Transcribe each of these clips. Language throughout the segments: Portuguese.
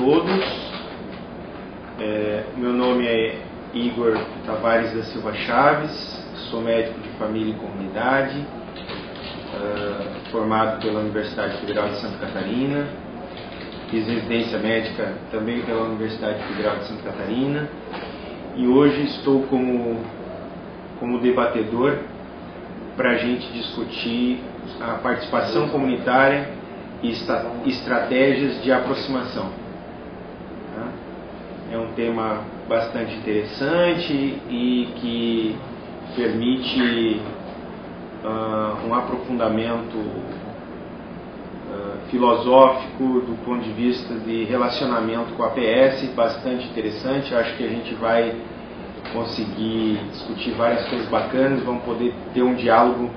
todos. Meu nome é Igor Tavares da Silva Chaves, sou médico de família e comunidade, formado pela Universidade Federal de Santa Catarina, fiz residência médica também pela Universidade Federal de Santa Catarina e hoje estou como debatedor para a gente discutir a participação comunitária e estratégias de aproximação. É um tema bastante interessante e que permite um aprofundamento filosófico do ponto de vista de relacionamento com a PS, bastante interessante. Acho que a gente vai conseguir discutir várias coisas bacanas, vamos poder ter um diálogo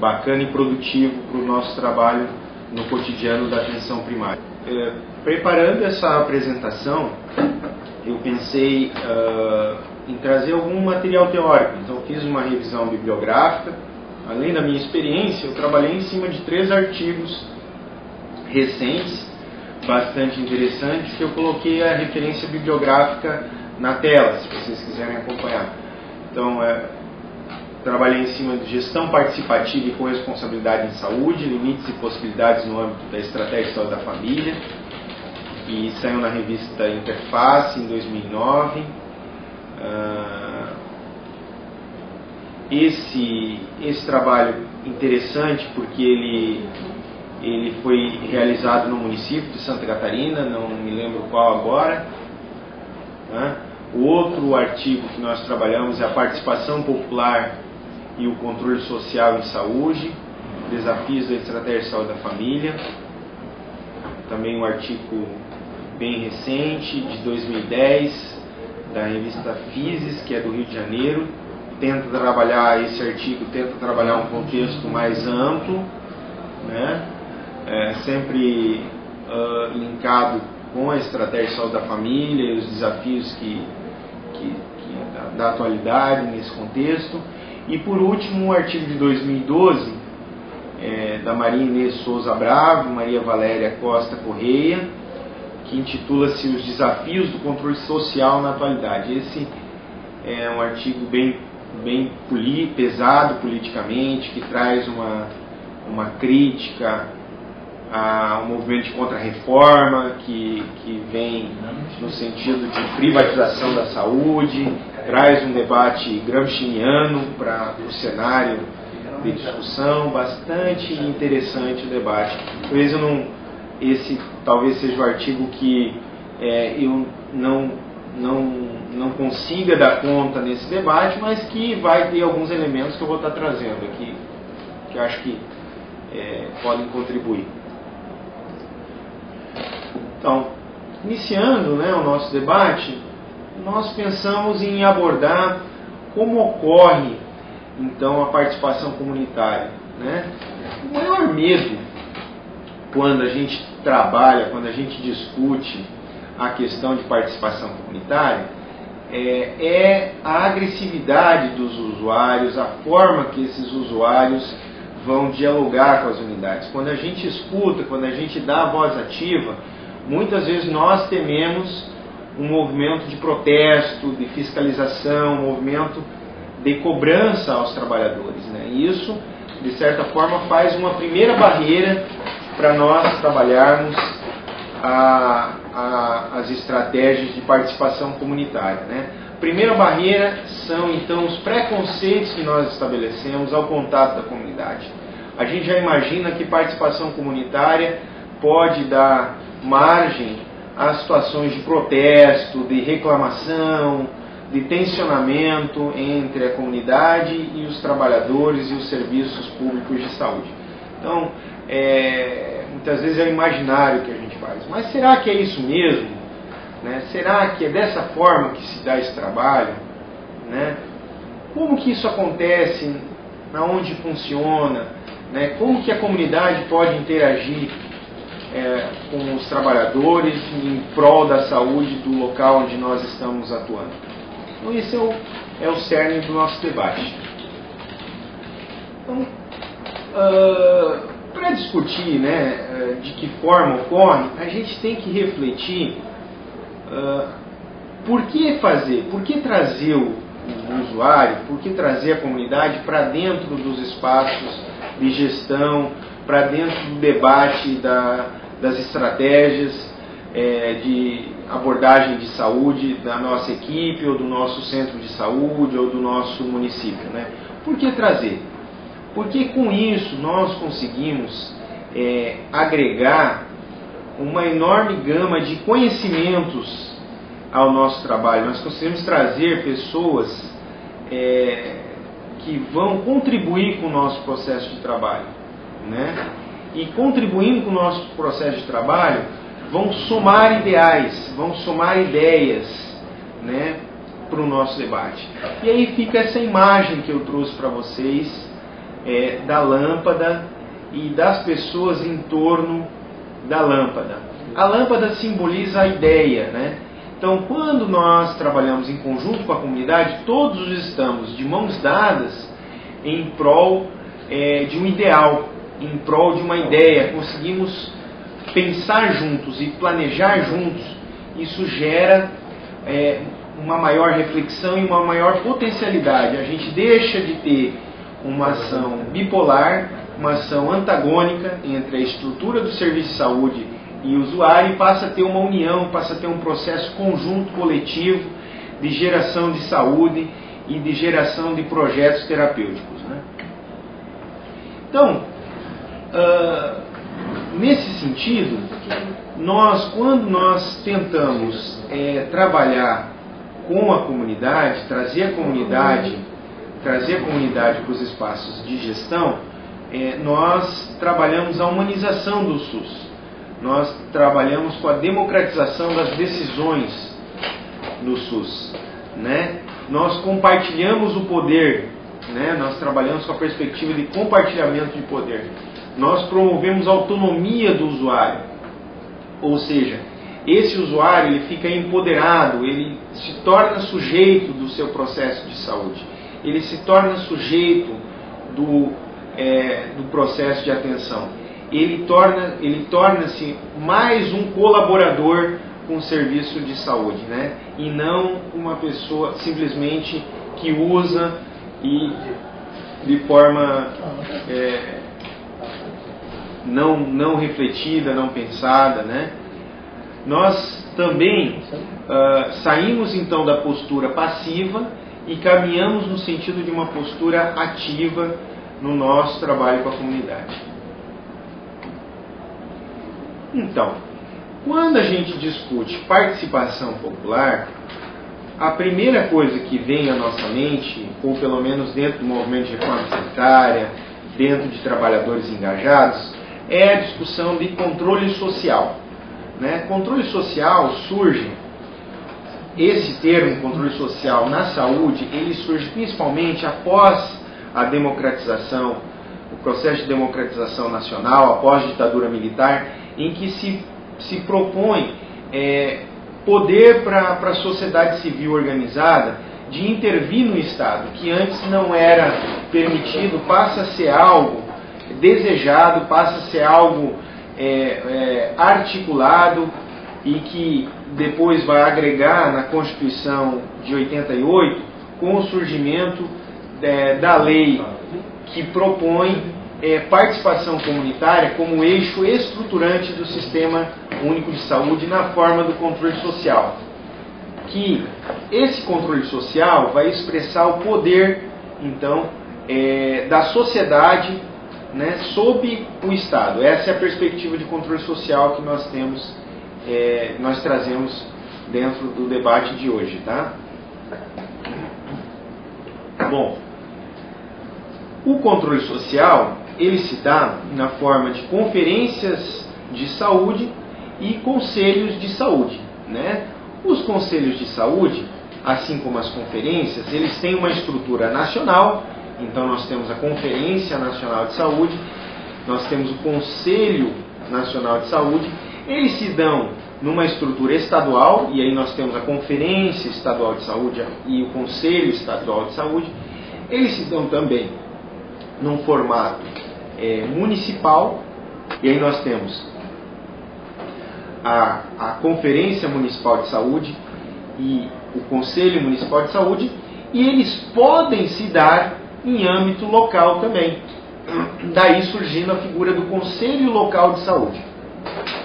bacana e produtivo para o nosso trabalho no cotidiano da atenção primária. Preparando essa apresentação, eu pensei em trazer algum material teórico. Então fiz uma revisão bibliográfica. Além da minha experiência, eu trabalhei em cima de 3 artigos recentes, bastante interessantes, que eu coloquei a referência bibliográfica na tela, se vocês quiserem acompanhar. Então, trabalhei em cima de gestão participativa e corresponsabilidade em saúde, limites e possibilidades no âmbito da estratégia de saúde da família, e saiu na revista Interface em 2009. Esse trabalho interessante porque ele foi realizado no município de Santa Catarina, não me lembro qual agora. O outro artigo que nós trabalhamos é a participação popular e o controle social em saúde, desafios da estratégia de saúde da família. Também um artigo bem recente, de 2010, da revista Physis, que é do Rio de Janeiro. Esse artigo tenta trabalhar um contexto mais amplo, né? Sempre linkado com a estratégia de saúde da família e os desafios da atualidade nesse contexto. E por último, um artigo de 2012, da Maria Inês Souza Bravo, Maria Valéria Costa Correia, que intitula-se Os Desafios do Controle Social na Atualidade. Esse é um artigo bem pesado politicamente, que traz uma crítica ao movimento de contra-reforma, que vem no sentido de privatização da saúde, traz um debate gramsciano para o cenário de discussão, bastante interessante o debate. Esse talvez seja o artigo que eu não consiga dar conta nesse debate, mas que vai ter alguns elementos que eu vou estar trazendo aqui, que eu acho que podem contribuir. Então, iniciando o nosso debate, nós pensamos em abordar como ocorre então a participação comunitária. O maior medo quando a gente trabalha, quando a gente discute a questão de participação comunitária, é a agressividade dos usuários, a forma que esses usuários vão dialogar com as unidades. Quando a gente escuta, quando a gente dá a voz ativa, muitas vezes nós tememos um movimento de protesto, de fiscalização, um movimento de cobrança aos trabalhadores. E isso, de certa forma, faz uma primeira barreira para nós trabalharmos as estratégias de participação comunitária. A primeira barreira são, então, os preconceitos que nós estabelecemos ao contato da comunidade. A gente já imagina que participação comunitária pode dar margem a situações de protesto, de reclamação, de tensionamento entre a comunidade e os trabalhadores e os serviços públicos de saúde. Então, muitas vezes é o imaginário que a gente faz. Mas será que é isso mesmo? Será que é dessa forma que se dá esse trabalho? Como que isso acontece? Onde funciona? Como que a comunidade pode interagir com os trabalhadores em prol da saúde do local onde nós estamos atuando? Então esse é o cerne do nosso debate. Então, para discutir, né, de que forma ocorre, a gente tem que refletir por que fazer, por que trazer o usuário, por que trazer a comunidade para dentro dos espaços de gestão, para dentro do debate das estratégias de abordagem de saúde da nossa equipe, ou do nosso centro de saúde, ou do nosso município, né? Por que trazer? Porque com isso nós conseguimos agregar uma enorme gama de conhecimentos ao nosso trabalho. Nós conseguimos trazer pessoas que vão contribuir com o nosso processo de trabalho, né? E contribuindo com o nosso processo de trabalho, vão somar ideais, vão somar ideias, né, para o nosso debate. E aí fica essa imagem que eu trouxe para vocês da lâmpada e das pessoas em torno da lâmpada. A lâmpada simboliza a ideia, né? Então, quando nós trabalhamos em conjunto com a comunidade, todos estamos de mãos dadas em prol de um ideal, em prol de uma ideia. Conseguimos pensar juntos e planejar juntos. Isso gera uma maior reflexão e uma maior potencialidade. A gente deixa de ter uma ação bipolar, uma ação antagônica entre a estrutura do serviço de saúde e o usuário, e passa a ter uma união, passa a ter um processo conjunto, coletivo, de geração de saúde e de geração de projetos terapêuticos, né? Então, nesse sentido, quando nós tentamos trabalhar com a comunidade, trazer a comunidade para os espaços de gestão, nós trabalhamos a humanização do SUS. Nós trabalhamos com a democratização das decisões no SUS, né? Nós compartilhamos o poder, né? Nós trabalhamos com a perspectiva de compartilhamento de poder. Nós promovemos a autonomia do usuário, ou seja, esse usuário ele fica empoderado, ele se torna sujeito do seu processo de saúde, ele se torna sujeito do processo de atenção. Ele torna-se mais um colaborador com o serviço de saúde, né? E não uma pessoa simplesmente que usa e de forma não refletida, não pensada, né? Nós também saímos então da postura passiva e caminhamos no sentido de uma postura ativa no nosso trabalho com a comunidade. Então, quando a gente discute participação popular, a primeira coisa que vem à nossa mente, ou pelo menos dentro do movimento de reforma sanitária, dentro de trabalhadores engajados, é a discussão de controle social, né? Controle social surge, esse termo controle social na saúde, ele surge principalmente após a democratização, o processo de democratização nacional, após a ditadura militar, em que se propõe poder para a sociedade civil organizada de intervir no Estado, que antes não era permitido, passa a ser algo desejado, passa a ser algo articulado, e que depois vai agregar na Constituição de 88, com o surgimento da lei que propõe participação comunitária como eixo estruturante do Sistema Único de Saúde na forma do controle social. Que esse controle social vai expressar o poder, então, da sociedade, né, sob o Estado. Essa é a perspectiva de controle social que nós temos, nós trazemos dentro do debate de hoje, tá? Bom, o controle social, ele se dá na forma de conferências de saúde e conselhos de saúde, né? Os conselhos de saúde, assim como as conferências, eles têm uma estrutura nacional. Então nós temos a Conferência Nacional de Saúde, nós temos o Conselho Nacional de Saúde. Eles se dão numa estrutura estadual, e aí nós temos a Conferência Estadual de Saúde e o Conselho Estadual de Saúde. Eles se dão também num formato municipal, e aí nós temos a Conferência Municipal de Saúde e o Conselho Municipal de Saúde, e eles podem se dar em âmbito local também. Daí surgindo a figura do Conselho Local de Saúde.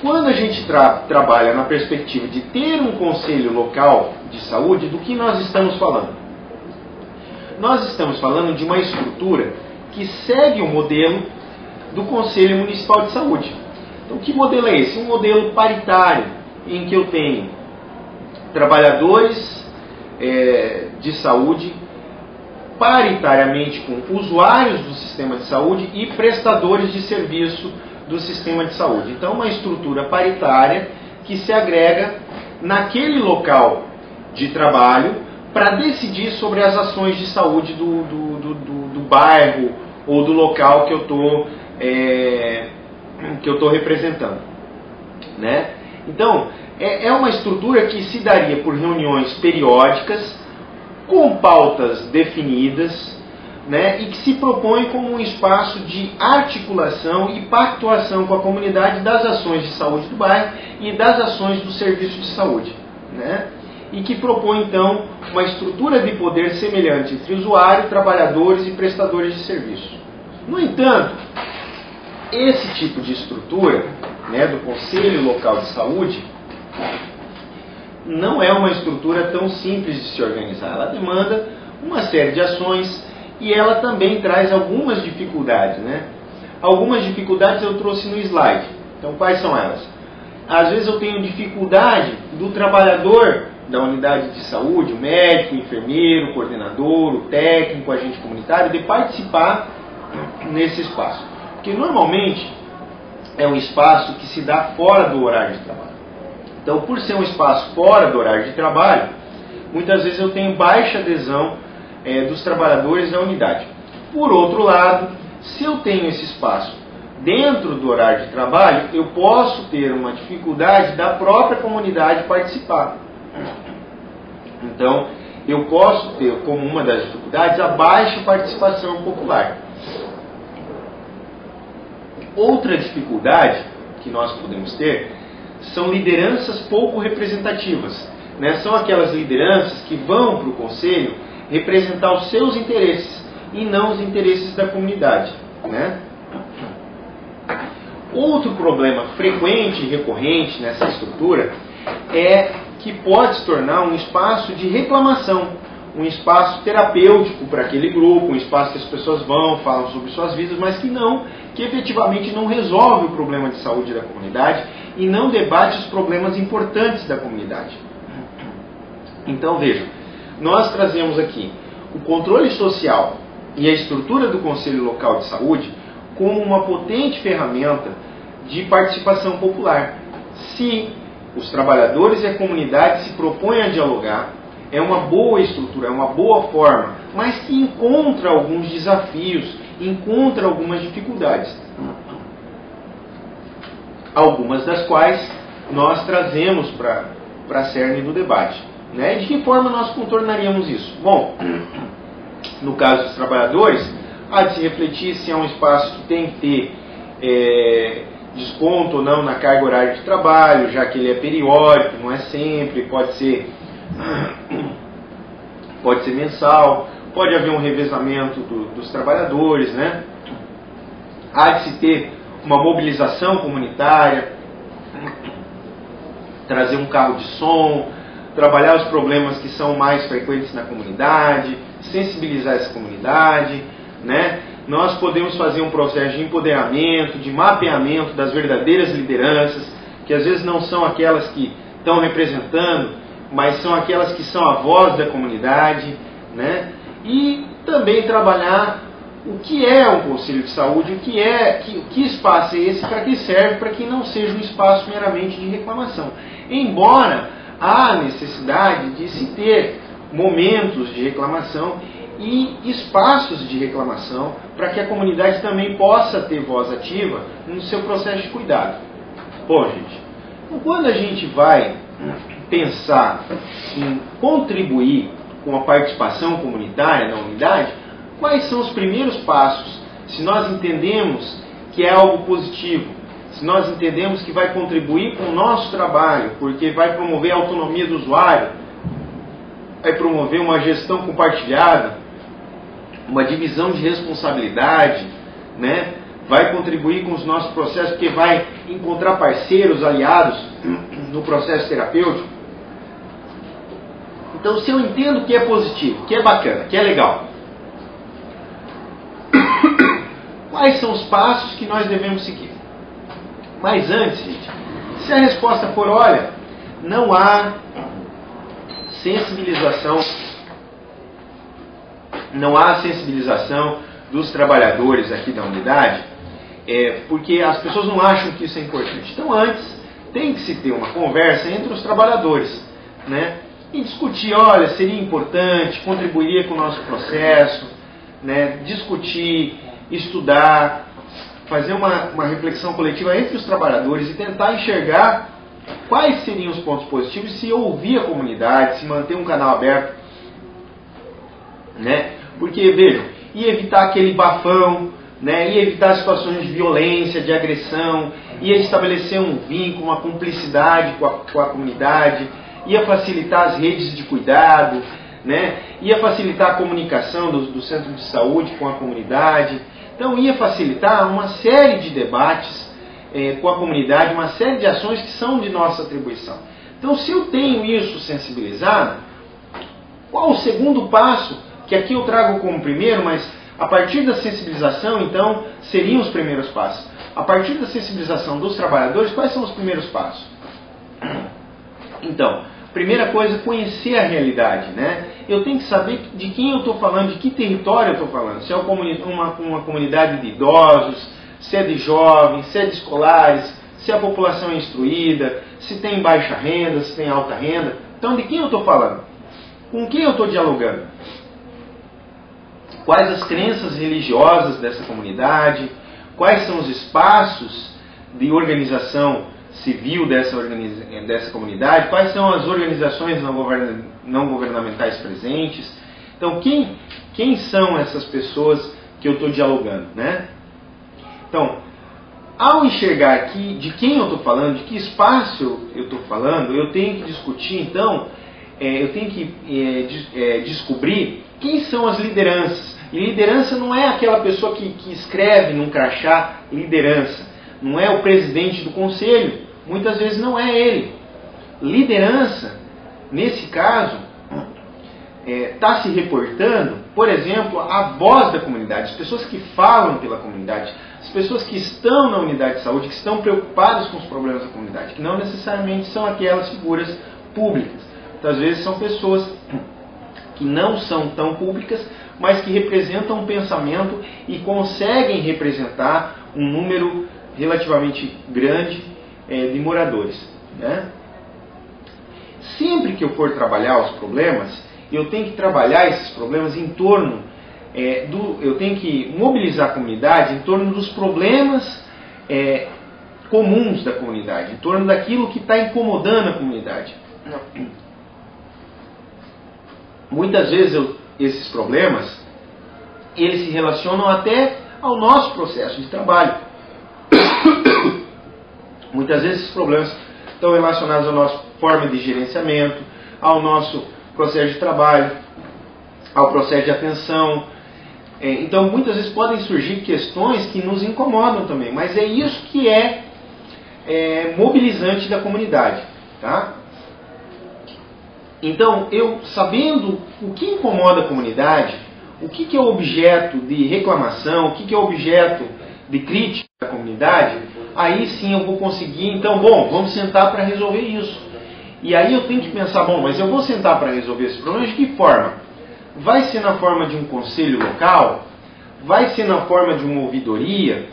Quando a gente trabalha na perspectiva de ter um Conselho Local de Saúde, do que nós estamos falando? Nós estamos falando de uma estrutura que segue o modelo do Conselho Municipal de Saúde. Então, que modelo é esse? Um modelo paritário, em que eu tenho trabalhadores de saúde paritariamente com usuários do sistema de saúde e prestadores de serviço do sistema de saúde. Então, uma estrutura paritária que se agrega naquele local de trabalho para decidir sobre as ações de saúde do bairro ou do local que eu estou representando, né? Então, é uma estrutura que se daria por reuniões periódicas, com pautas definidas, né, e que se propõe como um espaço de articulação e pactuação com a comunidade das ações de saúde do bairro e das ações do serviço de saúde, né, e que propõe, então, uma estrutura de poder semelhante entre usuário, trabalhadores e prestadores de serviço. No entanto, esse tipo de estrutura, né, do Conselho Local de Saúde, não é uma estrutura tão simples de se organizar. Ela demanda uma série de ações e ela também traz algumas dificuldades, né? Algumas dificuldades eu trouxe no slide. Então, quais são elas? Às vezes eu tenho dificuldade do trabalhador da unidade de saúde, o médico, o enfermeiro, o coordenador, o técnico, o agente comunitário, de participar nesse espaço. Porque normalmente é um espaço que se dá fora do horário de trabalho. Então, por ser um espaço fora do horário de trabalho, muitas vezes eu tenho baixa adesão dos trabalhadores da unidade. Por outro lado, se eu tenho esse espaço dentro do horário de trabalho, eu posso ter uma dificuldade da própria comunidade participar. Então, eu posso ter como uma das dificuldades a baixa participação popular. Outra dificuldade que nós podemos ter são lideranças pouco representativas, né? São aquelas lideranças que vão para o conselho representar os seus interesses e não os interesses da comunidade, né? Outro problema frequente e recorrente nessa estrutura é que pode se tornar um espaço de reclamação, um espaço terapêutico para aquele grupo, um espaço que as pessoas vão, falam sobre suas vidas, mas que efetivamente não resolve o problema de saúde da comunidade e não debate os problemas importantes da comunidade. Então, vejam, nós trazemos aqui o controle social e a estrutura do Conselho Local de Saúde como uma potente ferramenta de participação popular. Se os trabalhadores e a comunidade se propõem a dialogar, é uma boa estrutura, é uma boa forma, mas que encontra alguns desafios, encontra algumas dificuldades. Algumas das quais nós trazemos para a cerne do debate, né? De que forma nós contornaríamos isso? Bom, no caso dos trabalhadores, há de se refletir se é um espaço que tem que ter desconto ou não na carga horária de trabalho, já que ele é periódico, não é sempre, pode ser mensal, pode haver um revezamento dos trabalhadores, né? Há de se ter uma mobilização comunitária, trazer um carro de som, trabalhar os problemas que são mais frequentes na comunidade, sensibilizar essa comunidade, né? Nós podemos fazer um processo de empoderamento, de mapeamento das verdadeiras lideranças, que às vezes não são aquelas que estão representando, mas são aquelas que são a voz da comunidade, né? E também trabalhar o que é um conselho de saúde, que espaço é esse, para que serve, para que não seja um espaço meramente de reclamação. Embora há necessidade de se ter momentos de reclamação e espaços de reclamação para que a comunidade também possa ter voz ativa no seu processo de cuidado. Bom, gente, quando a gente vai pensar em contribuir com a participação comunitária na unidade, quais são os primeiros passos se nós entendemos que é algo positivo, se nós entendemos que vai contribuir com o nosso trabalho, porque vai promover a autonomia do usuário, vai promover uma gestão compartilhada, uma divisão de responsabilidade, né? Vai contribuir com os nossos processos, porque vai encontrar parceiros, aliados no processo terapêutico. Então, se eu entendo que é positivo, que é bacana, que é legal, quais são os passos que nós devemos seguir? Mas antes, gente, se a resposta for, olha, não há sensibilização, dos trabalhadores aqui da unidade, porque as pessoas não acham que isso é importante. Então, antes, tem que se ter uma conversa entre os trabalhadores, né? E discutir, olha, seria importante, contribuiria com o nosso processo, né? Discutir, estudar, fazer uma reflexão coletiva entre os trabalhadores e tentar enxergar quais seriam os pontos positivos se ouvir a comunidade, se manter um canal aberto, né? Porque, vejam, e evitar aquele bafão, né? E evitar situações de violência, de agressão, ia estabelecer um vínculo, uma cumplicidade com a comunidade, ia facilitar as redes de cuidado, né? Ia facilitar a comunicação do centro de saúde com a comunidade. Então ia facilitar uma série de debates com a comunidade, uma série de ações que são de nossa atribuição. Então, se eu tenho isso sensibilizado, qual o segundo passo, que aqui eu trago como primeiro, mas a partir da sensibilização, então, seriam os primeiros passos. A partir da sensibilização dos trabalhadores, quais são os primeiros passos? Então, primeira coisa, conhecer a realidade, né? Eu tenho que saber de quem eu estou falando, de que território eu estou falando. Se é uma comunidade de idosos, se é de jovens, se é de escolares, se a população é instruída, se tem baixa renda, se tem alta renda. Então, de quem eu estou falando? Com quem eu estou dialogando? Quais as crenças religiosas dessa comunidade? Quais são os espaços de organização civil dessa comunidade? Quais são as organizações não governamentais presentes? Então, quem são essas pessoas que eu estou dialogando, né? Então, ao enxergar aqui de quem eu estou falando, de que espaço eu estou falando, eu tenho que discutir, então, eu tenho que descobrir quem são as lideranças. E liderança não é aquela pessoa que escreve num crachá liderança. Não é o presidente do conselho. Muitas vezes não é ele. Liderança, nesse caso, está se reportando, por exemplo, à voz da comunidade, as pessoas que falam pela comunidade, as pessoas que estão na unidade de saúde, que estão preocupadas com os problemas da comunidade, que não necessariamente são aquelas figuras públicas. Muitas vezes são pessoas que não são tão públicas, mas que representam um pensamento e conseguem representar um número relativamente grande de moradores, né? Sempre que eu for trabalhar os problemas, eu tenho que trabalhar esses problemas em torno eu tenho que mobilizar a comunidade em torno dos problemas comuns da comunidade, em torno daquilo que está incomodando a comunidade. Muitas vezes esses problemas, eles se relacionam até ao nosso processo de trabalho. Muitas vezes esses problemas estão relacionados à nossa forma de gerenciamento, ao nosso processo de trabalho, ao processo de atenção. Então, muitas vezes podem surgir questões que nos incomodam também, mas é isso que é mobilizante da comunidade, tá? Então, eu sabendo o que incomoda a comunidade, o que é objeto de reclamação, o que é objeto de crítica da comunidade, aí sim eu vou conseguir, então, vamos sentar para resolver isso. E aí eu tenho que pensar, mas eu vou sentar para resolver esse problema de que forma? Vai ser na forma de um conselho local? Vai ser na forma de uma ouvidoria?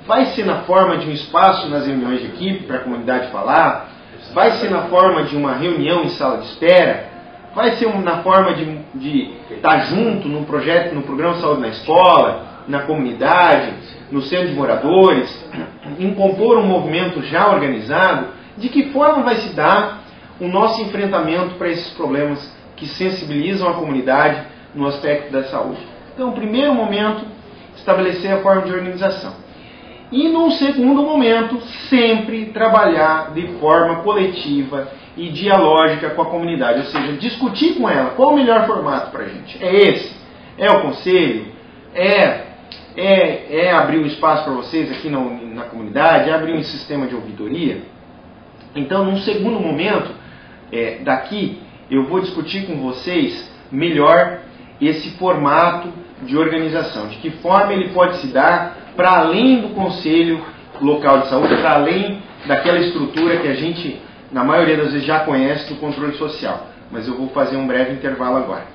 Vai ser na forma de um espaço nas reuniões de equipe para a comunidade falar? Vai ser na forma de uma reunião em sala de espera? Vai ser na forma de estar junto no projeto, no programa de saúde na escola, na comunidade, no centro de moradores, em compor um movimento já organizado? De que forma vai se dar o nosso enfrentamento para esses problemas que sensibilizam a comunidade no aspecto da saúde? Então, o primeiro momento, estabelecer a forma de organização. E num segundo momento, sempre trabalhar de forma coletiva e dialógica com a comunidade, ou seja, discutir com ela qual o melhor formato para a gente. É esse? É o conselho? É abrir um espaço para vocês aqui na comunidade? É abrir um sistema de ouvidoria? Então, num segundo momento, daqui, eu vou discutir com vocês melhor esse formato de organização, de que forma ele pode se dar para além do Conselho Local de Saúde, para além daquela estrutura que a gente, na maioria das vezes, já conhece do controle social. Mas eu vou fazer um breve intervalo agora.